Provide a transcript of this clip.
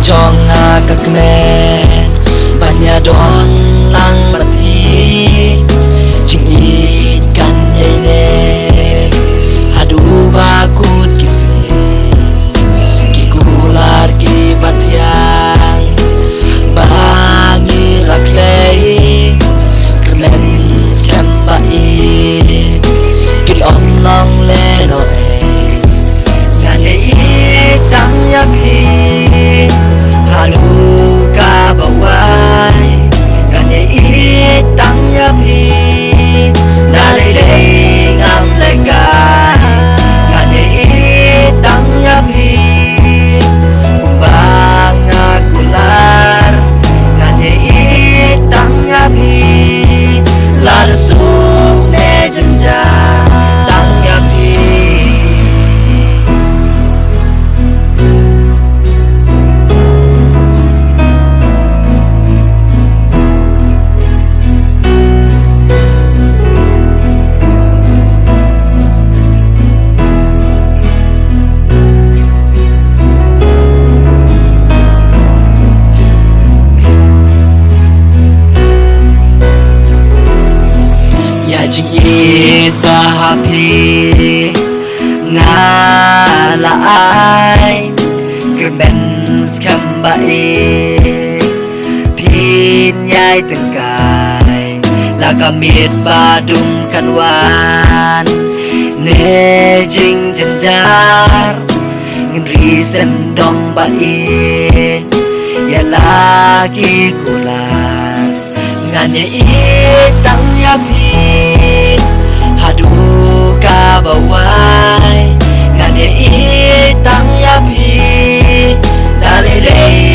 Jonga kakme banyak don lang bati jing ikan yene hadu bakut kisi kikular ki batyang bangi raklei kemen skambai kiri omnong leno ngane itang yapi halu ka bawai ngane itang yapi nalilay ngam lega ngane itang yapi kumbang akular ngane itang yapi ladasuk ne jenja tang yapi. Jing bahapi ngalaai kerben skambai pin yai tengkai lagamit badung kanwan ne jing jenjar ngri sendong bai ya lagi kular ngane itang yapi hadu ka bawai ngane itang yapi dalilay